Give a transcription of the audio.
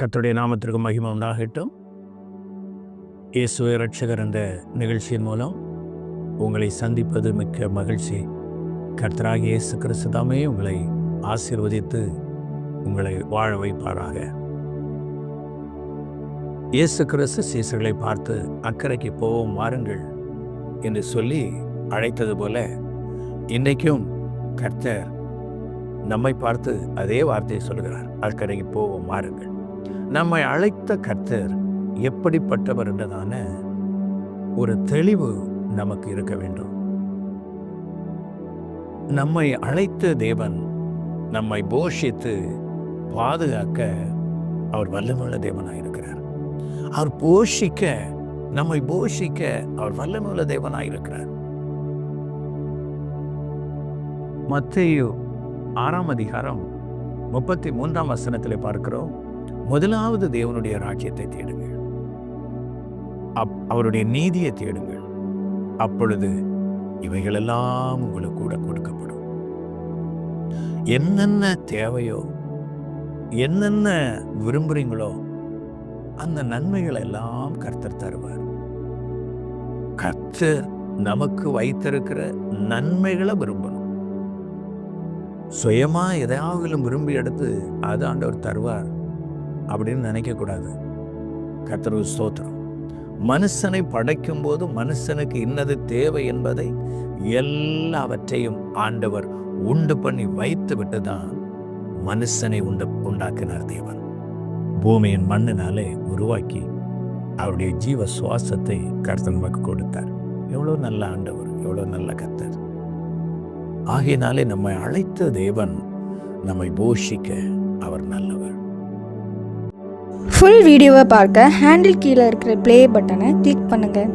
கர்த்தருடைய நாமத்திற்கு மகிமை உண்டாகட்டும். இயேசுவே இரட்சகர் என்ற நிகழ்ச்சியின் மூலம் உங்களை சந்திப்பது மிக்க மகிழ்ச்சி. கர்த்தராகிய இயேசு கிறிஸ்து தாமே உங்களை ஆசீர்வதித்து உங்களை வாழ வைப்பாராக. இயேசு கிறிஸ்து சீசர்களை பார்த்து அக்கறைக்கு போவோம் வாருங்கள் என்று சொல்லி அழைத்தது போல இன்றைக்கும் கர்த்தர் நம்மை பார்த்து அதே வார்த்தையை சொல்கிறார், அக்கறைக்கு போவோம் வாருங்கள். நம்மை அழைத்த கர்த்தர் எப்படிப்பட்டவர் என்றதான ஒரு தெளிவு நமக்கு இருக்க வேண்டும். நம்மை அழைத்த தேவன் நம்மை போஷித்து பாதுகாக்க அவர் வல்லமையுள்ள தேவனாயிருக்கிறார். அவர் போஷிக்க, நம்மை போஷிக்க அவர் வல்லமையுள்ள தேவனாயிருக்கிறார். மத்தேயு 6ஆம் அதிகாரம் 33ஆம் வசனத்திலே பார்க்கிறோம், முதலாவது தேவனுடைய ராஜ்யத்தை தேடுங்கள், அவருடைய நீதியை தேடுங்கள், அப்பொழுது இவைகளெல்லாம் உங்களுக்கு கூட கொடுக்கப்படும். என்னென்ன தேவையோ, என்னென்ன விரும்புறீங்களோ அந்த நன்மைகள் எல்லாம் கர்த்தர் தருவார். கர்த்தர் நமக்கு வைத்திருக்கிற நன்மைகளை விரும்பணும். சுயமா எதையாவது விரும்பி எடுத்து அது ஆண்டவர் தருவார் அப்படின்னு நினைக்கக்கூடாது. கர்த்தருக்கு ஸ்தோத்திரம். மனுஷனை படைக்கும் போது மனுஷனுக்கு இன்னது தேவை என்பதை எல்லாவற்றையும் ஆண்டவர் உண்டு பண்ணி வைத்து விட்டுதான் மனுஷனை உண்டாக்கினார் தேவன். பூமியின் மண்ணினாலே உருவாக்கி அவருடைய ஜீவ சுவாசத்தை கர்த்தர் நமக்கு கொடுத்தார். எவ்வளோ நல்ல ஆண்டவர், எவ்வளோ நல்ல கர்த்தர். ஆகையினாலே நம்மை அழைத்த தேவன் நம்மை போஷிக்க அவர் நல்லவர். ஃபுல் வீடியோவை பார்க்க ஹேண்டில் கீழே இருக்கிற ப்ளே பட்டனை கிளிக் பண்ணுங்கள்.